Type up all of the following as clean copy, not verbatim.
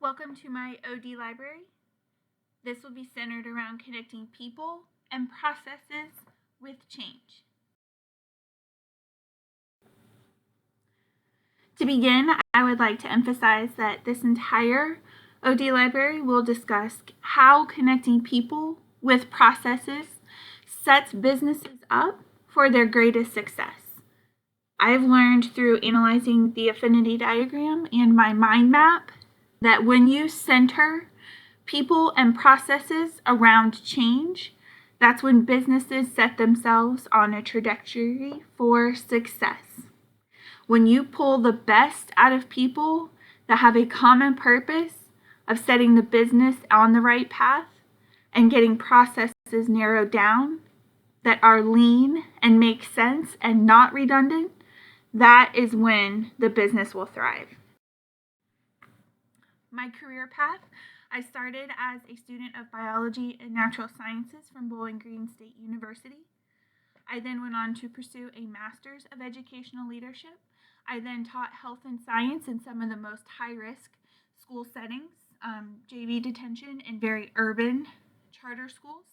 Welcome to my OD library. This will be centered around connecting people and processes with change. To begin, I would like to emphasize that this entire OD library will discuss how connecting people with processes sets businesses up for their greatest success. I've learned through analyzing the affinity diagram and my mind map that when you center people and processes around change, that's when businesses set themselves on a trajectory for success. When you pull the best out of people that have a common purpose of setting the business on the right path and getting processes narrowed down that are lean and make sense and not redundant, that is when the business will thrive. My career path, I started as a student of biology and natural sciences from Bowling Green State University. I then went on to pursue a master's of educational leadership. I then taught health and science in some of the most high-risk school settings, JV detention in very urban charter schools.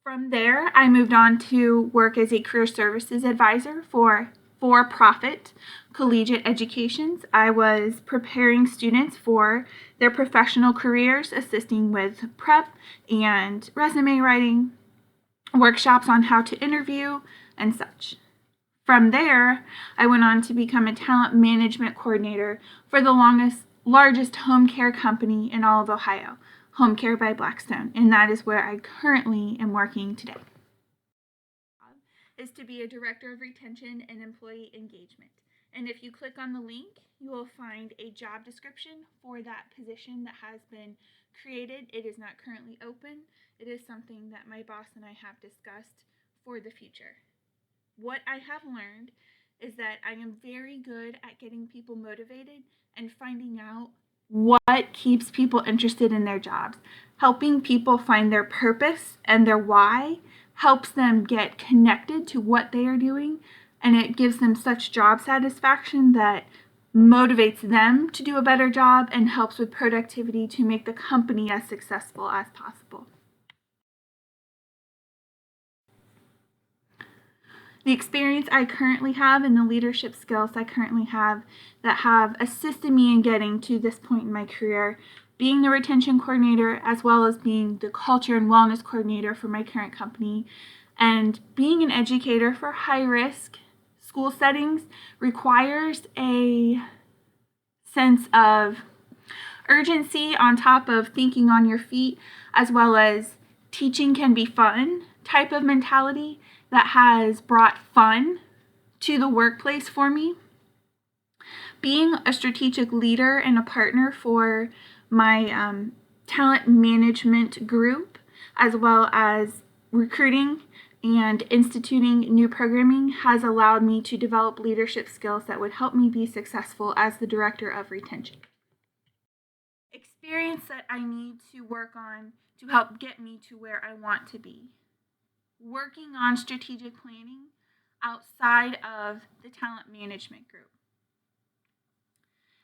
From there, I moved on to work as a career services advisor for-profit collegiate educations. I was preparing students for their professional careers, assisting with prep and resume writing, workshops on how to interview, and such. From there, I went on to become a talent management coordinator for the largest home care company in all of Ohio, Home Care by Blackstone, and that is where I currently am working today. Is to be a director of retention and employee engagement. And if you click on the link, you will find a job description for that position that has been created. It is not currently open. It is something that my boss and I have discussed for the future. What I have learned is that I am very good at getting people motivated and finding out what keeps people interested in their jobs. Helping people find their purpose and their why helps them get connected to what they are doing, and it gives them such job satisfaction that motivates them to do a better job and helps with productivity to make the company as successful as possible. The experience I currently have and the leadership skills I currently have that have assisted me in getting to this point in my career, being the retention coordinator as well as being the culture and wellness coordinator for my current company, and being an educator for high-risk school settings requires a sense of urgency on top of thinking on your feet, as well as teaching can be fun type of mentality that has brought fun to the workplace for me. Being a strategic leader and a partner for my talent management group, as well as recruiting and instituting new programming, has allowed me to develop leadership skills that would help me be successful as the director of retention. Experience that I need to work on to help get me to where I want to be. Working on strategic planning outside of the talent management group.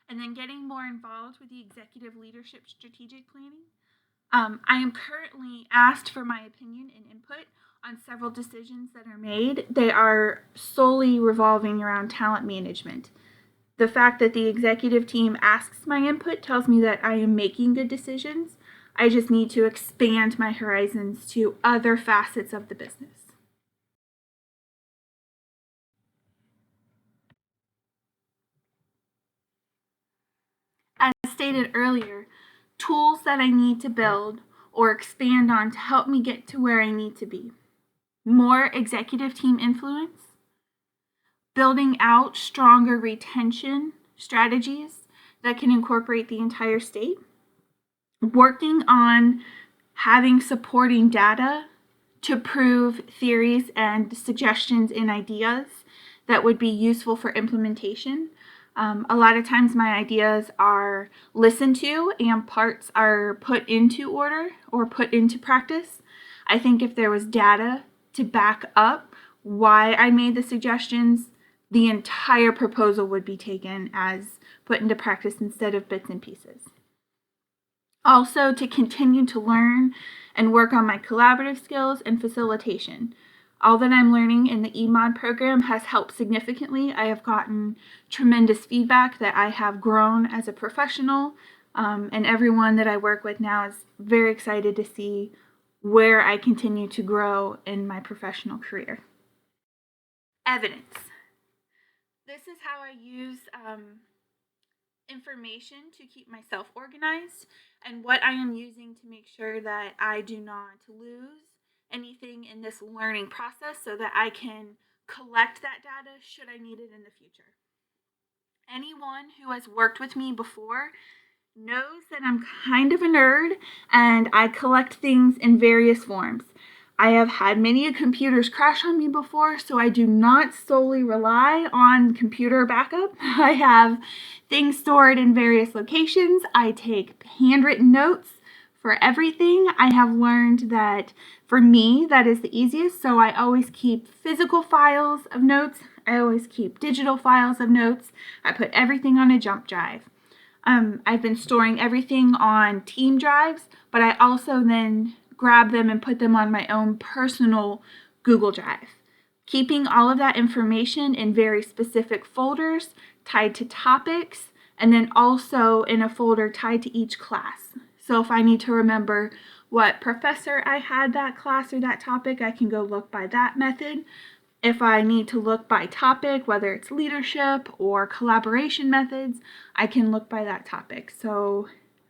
And then getting more involved with the executive leadership strategic planning. I am currently asked for my opinion and input on several decisions that are made. They are solely revolving around talent management. The fact that the executive team asks my input tells me that I am making good decisions. I just need to expand my horizons to other facets of the business. As stated earlier, tools that I need to build or expand on to help me get to where I need to be. More executive team influence, building out stronger retention strategies that can incorporate the entire state, working on having supporting data to prove theories and suggestions and ideas that would be useful for implementation. A lot of times my ideas are listened to and parts are put into order or put into practice. I think if there was data to back up why I made the suggestions, the entire proposal would be taken as put into practice instead of bits and pieces. Also, to continue to learn and work on my collaborative skills and facilitation. All that I'm learning in the eMod program has helped significantly. I have gotten tremendous feedback that I have grown as a professional, and everyone that I work with now is very excited to see where I continue to grow in my professional career. Evidence. This is how I use information to keep myself organized and what I am using to make sure that I do not lose anything in this learning process so that I can collect that data should I need it in the future. Anyone who has worked with me before knows that I'm kind of a nerd and I collect things in various forms. I have had many computers crash on me before, so I do not solely rely on computer backup. I have things stored in various locations. I take handwritten notes for everything. I have learned that for me, that is the easiest, so I always keep physical files of notes. I always keep digital files of notes. I put everything on a jump drive. I've been storing everything on team drives, but I also then grab them and put them on my own personal Google Drive. Keeping all of that information in very specific folders tied to topics, and then also in a folder tied to each class. So if I need to remember what professor I had that class or that topic, I can go look by that method. If I need to look by topic, whether it's leadership or collaboration methods, I can look by that topic. So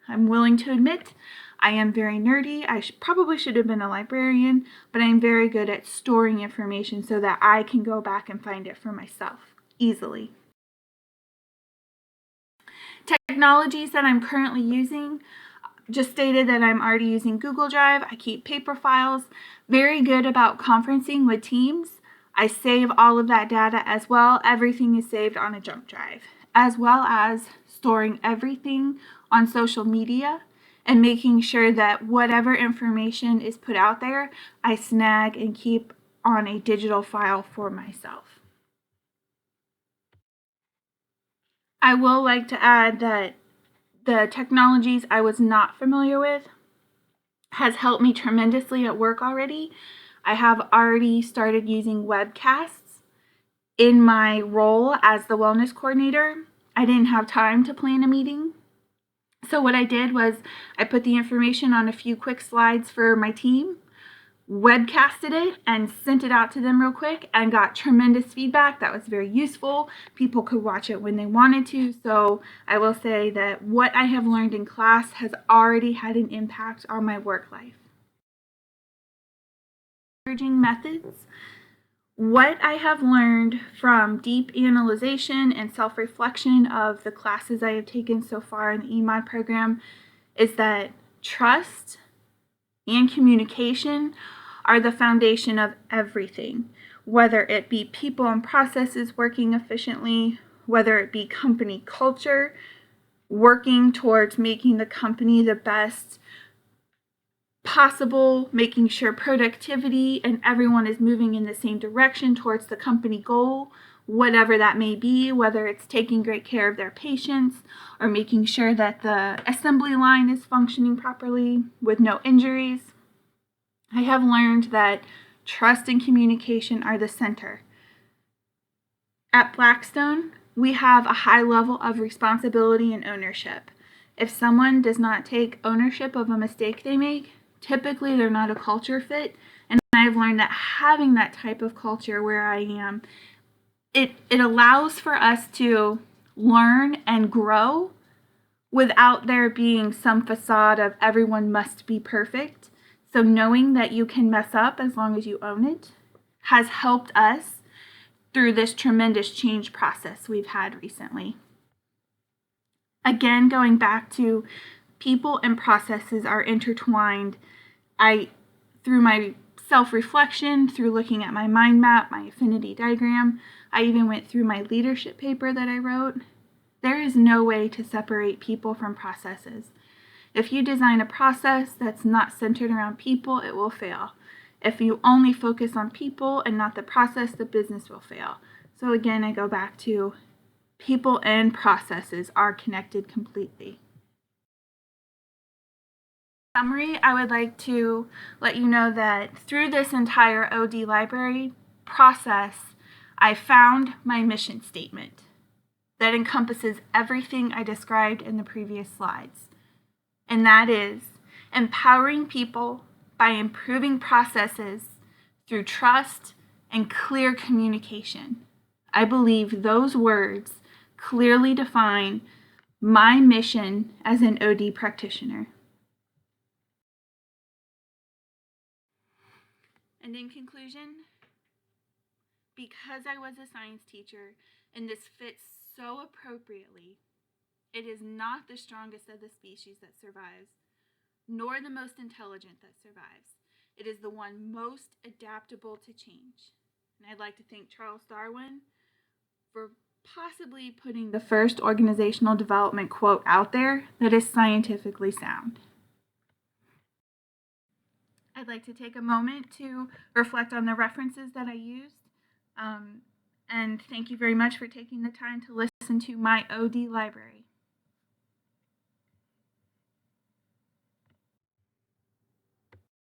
I'm willing to admit I am very nerdy. I probably should have been a librarian, but I'm very good at storing information so that I can go back and find it for myself easily. Technologies that I'm currently using, just stated that I'm already using Google Drive. I keep paper files, very good about conferencing with teams. I save all of that data as well. Everything is saved on a jump drive, as well as storing everything on social media and making sure that whatever information is put out there, I snag and keep on a digital file for myself. I will like to add that the technologies I was not familiar with has helped me tremendously at work already. I have already started using webcasts in my role as the wellness coordinator. I didn't have time to plan a meeting. So what I did was I put the information on a few quick slides for my team, webcasted it, and sent it out to them real quick and got tremendous feedback. That was very useful. People could watch it when they wanted to. So I will say that what I have learned in class has already had an impact on my work life. Emerging methods. What I have learned from deep analyzation and self-reflection of the classes I have taken so far in the eMod program is that trust and communication are the foundation of everything, whether it be people and processes working efficiently, whether it be company culture, working towards making the company the best possible, making sure productivity and everyone is moving in the same direction towards the company goal, whatever that may be, whether it's taking great care of their patients or making sure that the assembly line is functioning properly with no injuries. I have learned that trust and communication are the center. At Blackstone, we have a high level of responsibility and ownership. If someone does not take ownership of a mistake they make, typically they're not a culture fit. And I've learned that having that type of culture where I am, it allows for us to learn and grow without there being some facade of everyone must be perfect. So knowing that you can mess up as long as you own it has helped us through this tremendous change process we've had recently. Again, going back to people and processes are intertwined. Through my self-reflection, through looking at my mind map, my affinity diagram, I even went through my leadership paper that I wrote. There is no way to separate people from processes. If you design a process that's not centered around people, it will fail. If you only focus on people and not the process, the business will fail. So again, I go back to people and processes are connected completely. Summary, I would like to let you know that through this entire OD library process, I found my mission statement that encompasses everything I described in the previous slides. And that is empowering people by improving processes through trust and clear communication. I believe those words clearly define my mission as an OD practitioner. And in conclusion, because I was a science teacher and this fits so appropriately, it is not the strongest of the species that survives, nor the most intelligent that survives. It is the one most adaptable to change. And I'd like to thank Charles Darwin for possibly putting the first organizational development quote out there that is scientifically sound. I'd like to take a moment to reflect on the references that I used. And thank you very much for taking the time to listen to my OD library.